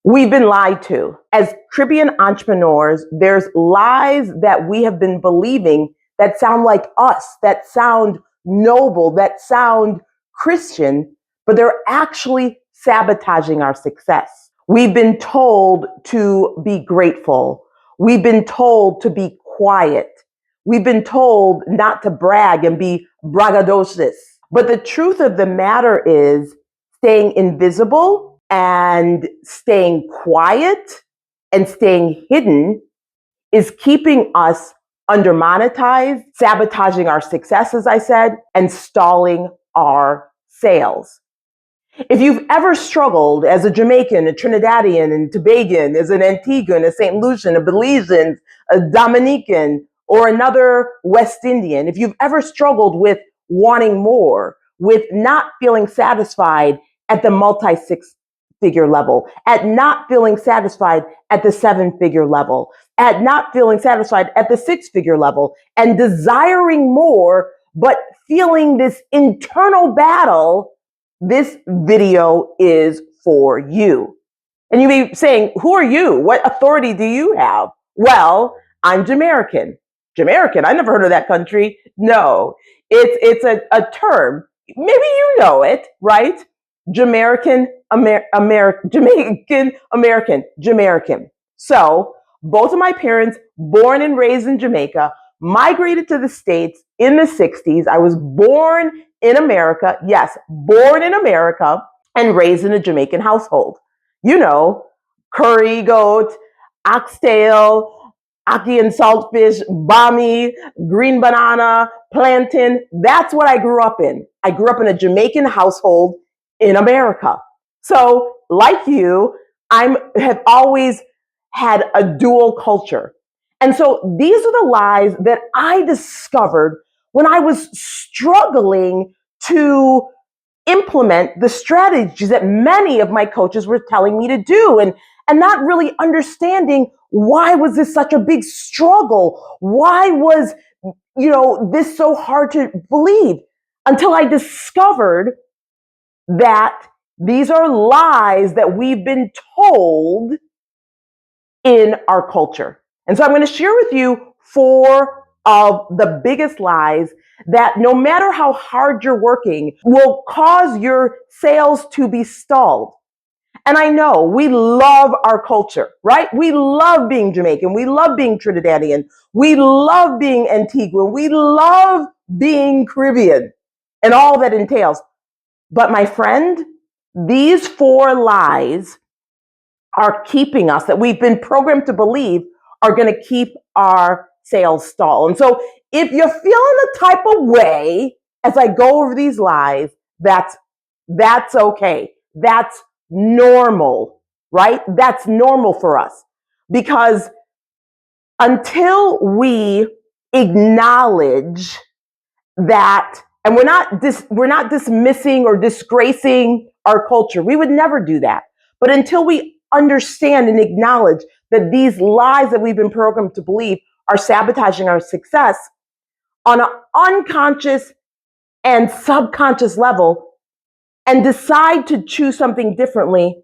We've been lied to. As Caribbean entrepreneurs, there's lies that we have been believing that sound like us, that sound noble, that sound Christian, but they're actually sabotaging our success. We've been told to be grateful. We've been told to be quiet. We've been told not to brag and be braggadocious. But the truth of the matter is staying invisible and staying quiet and staying hidden is keeping us undermonetized, sabotaging our success, as I said, and stalling our sales. If you've ever struggled as a Jamaican, a Trinidadian, and Tobagan, as an Antiguan, a St. Lucian, a Belizean, a Dominican, or another West Indian, if you've ever struggled with wanting more, with not feeling satisfied at the multi-six-figure level, at not feeling satisfied at the seven-figure level, at not feeling satisfied at the six-figure level, and desiring more, but feeling this internal battle, this video is for you. And you may be saying, who are you? What authority do you have? Well, I'm Jamaican. Jamaican? I never heard of that country. No, it's a term. Maybe you know it, right? Jamaican, Jamaican, American, Jamaican. So both of my parents, born and raised in Jamaica, migrated to the States in the 60s. I was born in America. Yes, born in America and raised in a Jamaican household. You know, curry goat, oxtail, ackee and saltfish, bami, green banana, plantain. That's what I grew up in. I grew up in a Jamaican household in America. So, like you, I have always had a dual culture. And so these are the lies that I discovered when I was struggling to implement the strategies that many of my coaches were telling me to do, and not really understanding why was this such a big struggle? Why was, this so hard to believe? Until I discovered that these are lies that we've been told in our culture. And so I'm going to share with you 4 of the biggest lies that no matter how hard you're working will cause your sales to be stalled. And I know we love our culture, right? We love being Jamaican. We love being Trinidadian. We love being Antiguan. We love being Caribbean and all that entails. But my friend, these 4 lies are keeping us, that we've been programmed to believe are going to keep our sales stall. And so if you're feeling the type of way as I go over these lies, that's okay. That's normal, right? That's normal for us, because until we acknowledge that, and we're not dismissing or disgracing our culture. We would never do that. But until we understand and acknowledge that these lies that we've been programmed to believe are sabotaging our success on an unconscious and subconscious level, and decide to choose something differently,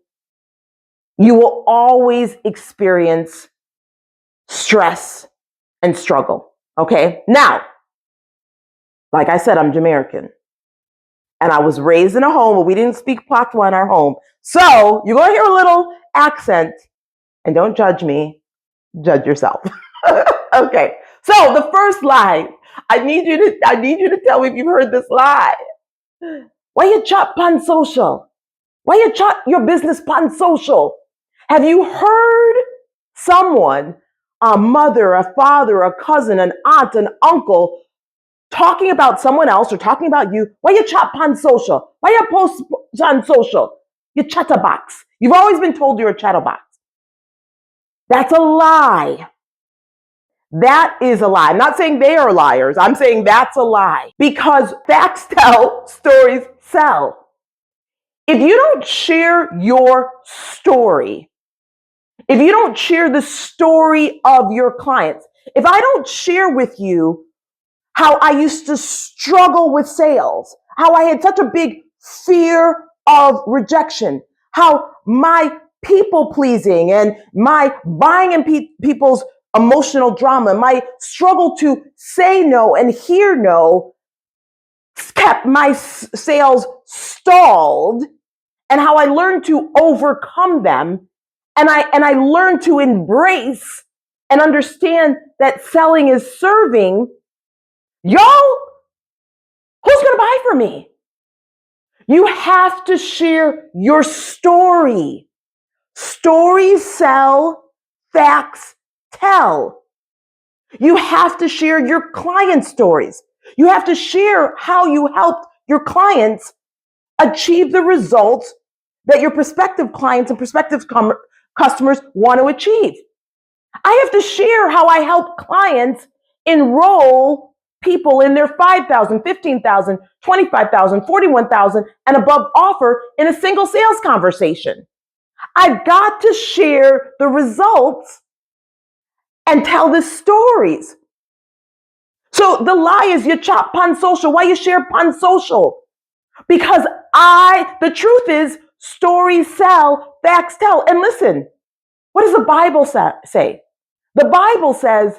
you will always experience stress and struggle. Okay? Now, like I said, I'm Jamaican. And I was raised in a home where we didn't speak patois in our home. So you're going to hear a little accent. And don't judge me. Judge yourself. Okay. So the first lie, I need you to tell me if you've heard this lie. Why you chat pan social? Why you chat your business pan social? Have you heard someone, a mother, a father, a cousin, an aunt, an uncle, talking about someone else or talking about you? Why you chat on social? Why you post on social? You chatterbox. You've always been told you're a chatterbox. That's a lie. That is a lie. I'm not saying they are liars. I'm saying that's a lie, because facts tell, stories sell. If you don't share your story, if you don't share the story of your clients, if I don't share with you how I used to struggle with sales, how I had such a big fear of rejection, how my people pleasing and my buying in people's emotional drama, my struggle to say no and hear no kept my sales stalled, and how I learned to overcome them. And I learned to embrace and understand that selling is serving. Y'all, who's going to buy from me? You have to share your story. Stories sell, facts tell. You have to share your client stories. You have to share how you helped your clients achieve the results that your prospective clients and prospective customers want to achieve. I have to share how I help clients enroll people in their 5,000, 15,000, 25,000, 41,000 and above offer in a single sales conversation. I've got to share the results and tell the stories. So the lie is you chop pun social. Why you share pun social? Because the truth is stories sell, facts tell. And listen, what does the Bible say? The Bible says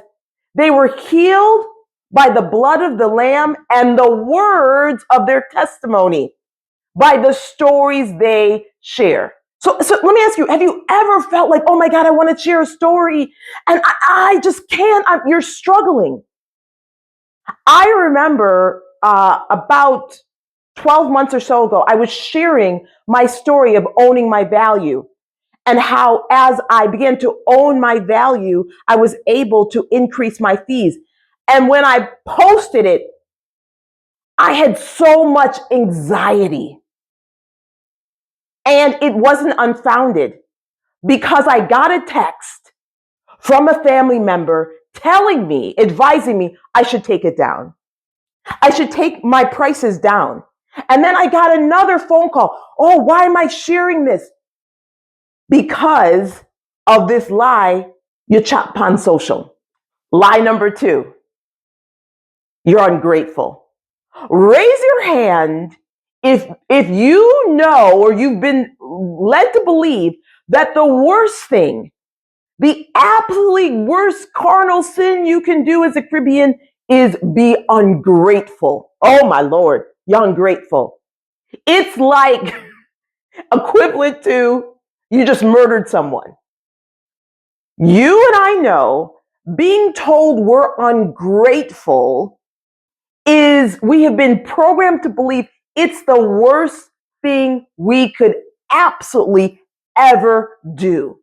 they were healed by the blood of the Lamb and the words of their testimony, by the stories they share. So let me ask you, have you ever felt like, oh my God, I want to share a story and I just can't, you're struggling? I remember about 12 months or so ago, I was sharing my story of owning my value and how as I began to own my value, I was able to increase my fees. And when I posted it, I had so much anxiety. And it wasn't unfounded because I got a text from a family member telling me, advising me, I should take it down. I should take my prices down. And then I got another phone call. Oh, why am I sharing this? Because of this lie you chop on social. Lie number 2, you're ungrateful. Raise your hand if you know or you've been led to believe that the worst thing, the absolutely worst carnal sin you can do as a Caribbean is be ungrateful. Oh my Lord, you're ungrateful. It's like equivalent to you just murdered someone. You and I know being told we're ungrateful is we have been programmed to believe it's the worst thing we could absolutely ever do.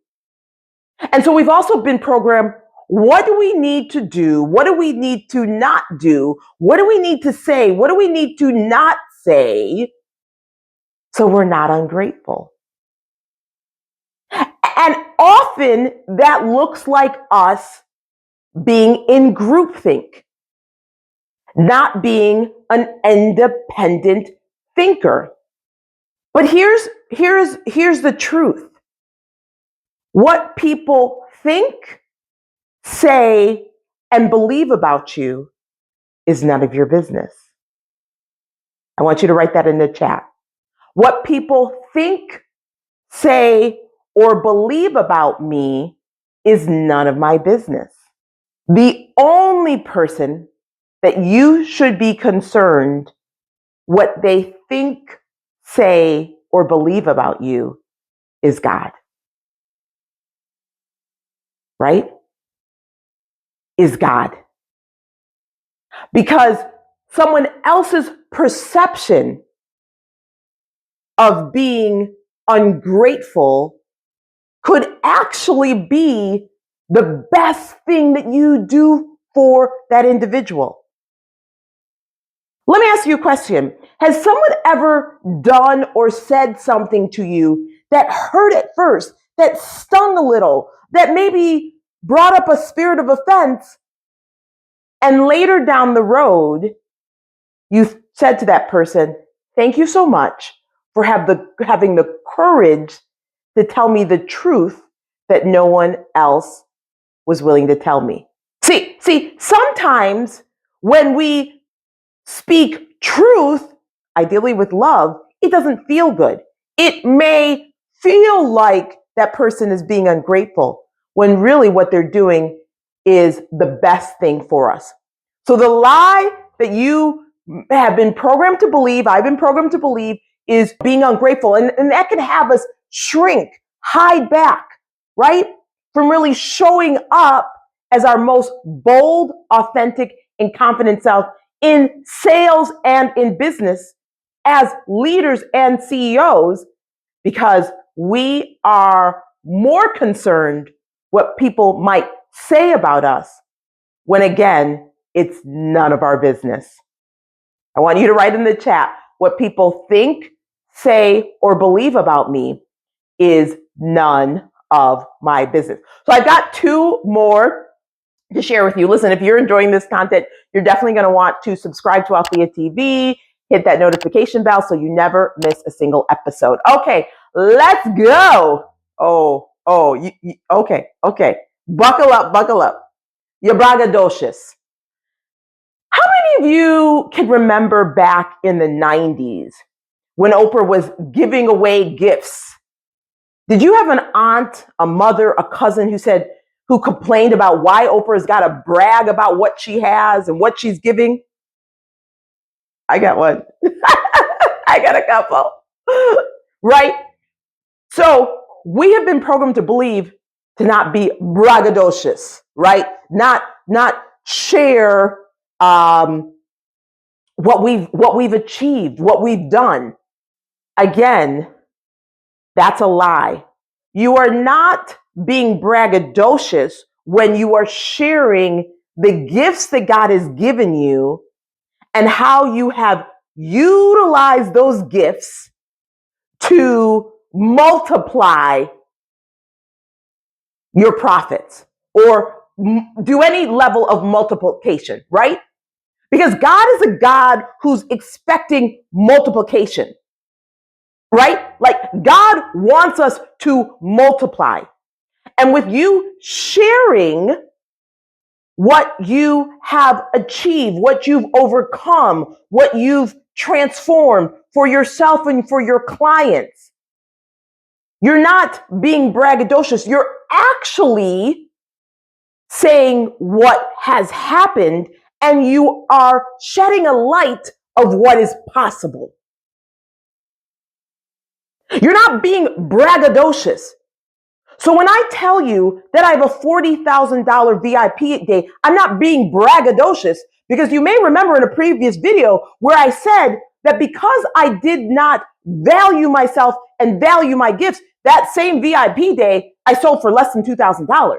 And so we've also been programmed, what do we need to do? What do we need to not do? What do we need to say? What do we need to not say? So we're not ungrateful. And often that looks like us being in groupthink, not being an independent thinker. But here's the truth. What people think, say, and believe about you is none of your business. I want you to write that in the chat. What people think, say, or believe about me is none of my business. The only person that you should be concerned what they think, say, or believe about you is God. Right? Is God. Because someone else's perception of being ungrateful could actually be the best thing that you do for that individual. Let me ask you a question. Has someone ever done or said something to you that hurt at first, that stung a little, that maybe brought up a spirit of offense, and later down the road, you said to that person, thank you so much for having the courage to tell me the truth that no one else was willing to tell me. See, sometimes when we speak truth, ideally with love, it doesn't feel good. It may feel like that person is being ungrateful when really what they're doing is the best thing for us. So the lie that you have been programmed to believe, I've been programmed to believe, is being ungrateful. And that can have us shrink, hide back, right? From really showing up as our most bold, authentic, and confident self in sales and in business as leaders and CEOs, because we are more concerned what people might say about us when, again, it's none of our business. I want you to write in the chat what people think, say, or believe about me is none of my business. So I've got two more to share with you. Listen, if you're enjoying this content, you're definitely going to want to subscribe to Althea TV, hit that notification bell so you never miss a single episode. Okay, let's go. Okay. Buckle up. You're braggadocious. How many of you can remember back in the 90s when Oprah was giving away gifts? Did you have an aunt, a mother, a cousin who complained about why Oprah's got to brag about what she has and what she's giving? I got one. I got a couple. Right? So we have been programmed to believe to not be braggadocious, right? Not share what we've achieved, what we've done. Again, that's a lie. You are not being braggadocious when you are sharing the gifts that God has given you and how you have utilized those gifts to multiply your profits or do any level of multiplication, right? Because God is a God who's expecting multiplication, right? Like God wants us to multiply. And with you sharing what you have achieved, what you've overcome, what you've transformed for yourself and for your clients, you're not being braggadocious. You're actually saying what has happened, and you are shedding a light of what is possible. You're not being braggadocious. So when I tell you that I have a $40,000 VIP day, I'm not being braggadocious, because you may remember in a previous video where I said that because I did not value myself and value my gifts, that same VIP day I sold for less than $2,000.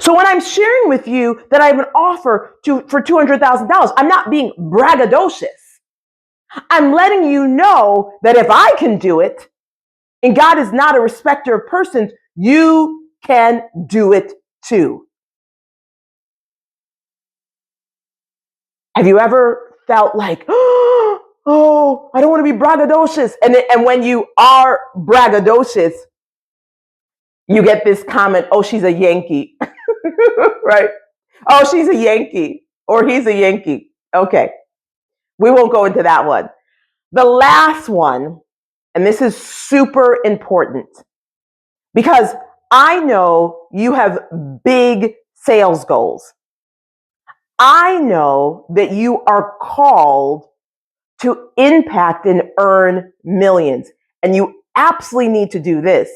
So when I'm sharing with you that I have an offer for $200,000, I'm not being braggadocious. I'm letting you know that if I can do it, and God is not a respecter of persons, you can do it too. Have you ever felt like, oh, I don't want to be braggadocious? And when you are braggadocious, you get this comment, oh, she's a Yankee, right? Oh, she's a Yankee, or he's a Yankee. Okay, we won't go into that one. The last one, and this is super important, because I know you have big sales goals. I know that you are called to impact and earn millions. And you absolutely need to do this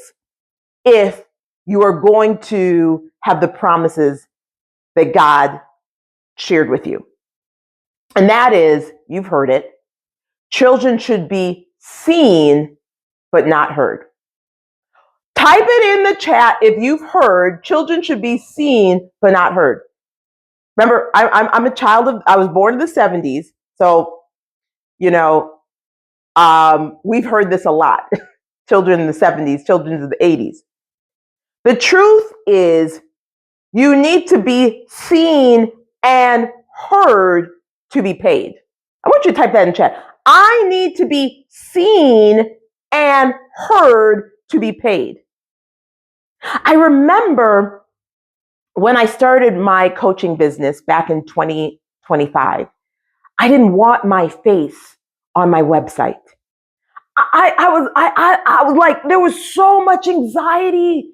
if you are going to have the promises that God shared with you. And that is, you've heard it, children should be seen but not heard. Type it in the chat if you've heard children should be seen but not heard. Remember, I'm a child of, I was born in the 70s. So, we've heard this a lot. Children in the 70s, children in the 80s. The truth is, you need to be seen and heard to be paid. I want you to type that in chat. I need to be seen and heard to be paid. I remember when I started my coaching business back in 2025, I didn't want my face on my website. I was like, there was so much anxiety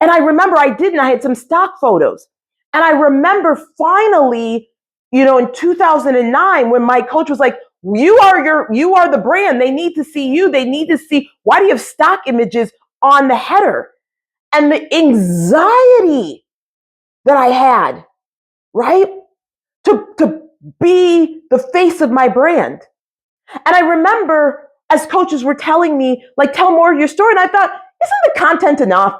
And I remember I had some stock photos. And I remember finally, in 2009, when my coach was like, you are the brand. They need to see you. They need to see, why do you have stock images on the header? And the anxiety that I had, right? To be the face of my brand. And I remember as coaches were telling me, like, tell more of your story. And I thought, isn't the content enough?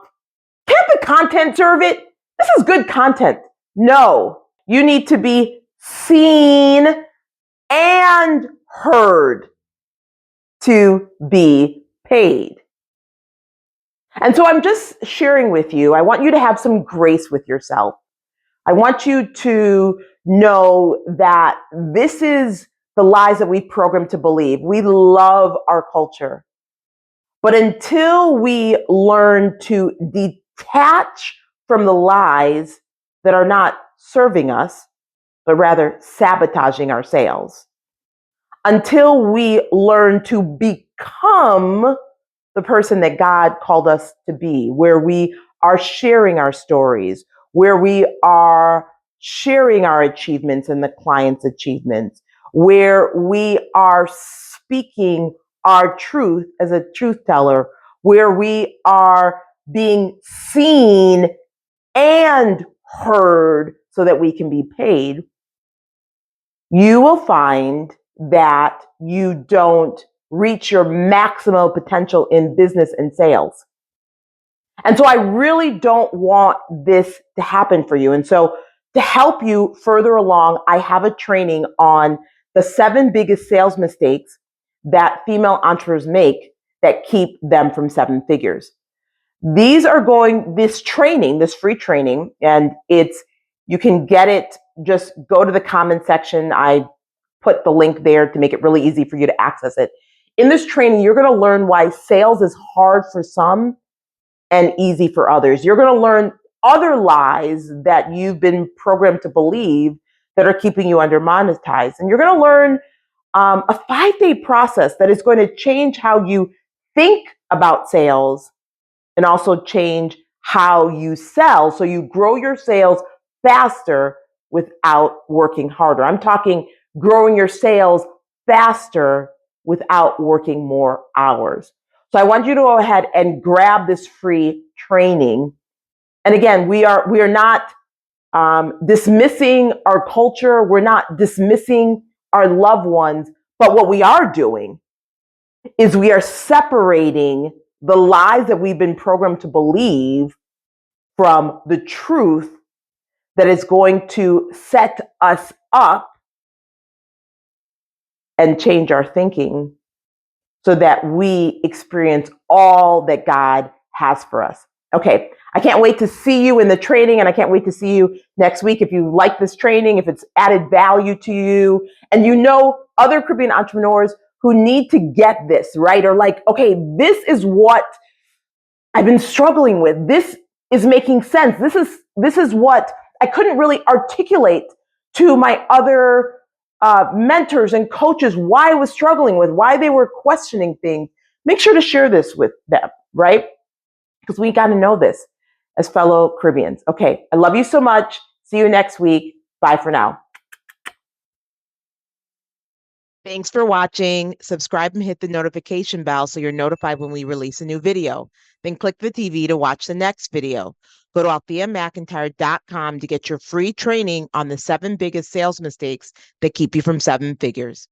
Can't the content serve it? This is good content. No, you need to be seen and heard to be paid. And so I'm just sharing with you, I want you to have some grace with yourself. I want you to know that this is the lies that we've programmed to believe. We love our culture. But until we learn to detach from the lies that are not serving us, but rather sabotaging our sales, until we learn to become the person that God called us to be, where we are sharing our stories, where we are sharing our achievements and the client's achievements, where we are speaking our truth as a truth teller, where we are being seen and heard so that we can be paid, you will find that you don't reach your maximum potential in business and sales. And so I really don't want this to happen for you. And so to help you further along, I have a training on the 7 biggest sales mistakes that female entrepreneurs make that keep them from 7 figures. This free training, and you can get it, just go to the comment section. I put the link there to make it really easy for you to access it. In this training, you're going to learn why sales is hard for some and easy for others. You're going to learn other lies that you've been programmed to believe that are keeping you undermonetized. And you're going to learn a 5-day process that is going to change how you think about sales and also change how you sell, so you grow your sales faster without working harder. I'm talking growing your sales faster without working more hours. So I want you to go ahead and grab this free training. And again, we are not dismissing our culture. We're not dismissing our loved ones. But what we are doing is we are separating the lies that we've been programmed to believe from the truth that is going to set us up and change our thinking so that we experience all that God has for us. Okay, I can't wait to see you in the training, and I can't wait to see you next week. If you like this training, if it's added value to you, and you know other Caribbean entrepreneurs who need to get this, right? Or like, okay, this is what I've been struggling with. This is making sense. This is what I couldn't really articulate to my other mentors and coaches why I was struggling with, why they were questioning things. Make sure to share this with them, right? Because we got to know this as fellow Caribbeans. Okay, I love you so much. See you next week. Bye for now. Thanks for watching. Subscribe and hit the notification bell so you're notified when we release a new video. Then click the TV to watch the next video. Go to altheamcintyre.com to get your free training on the 7 biggest sales mistakes that keep you from 7 figures.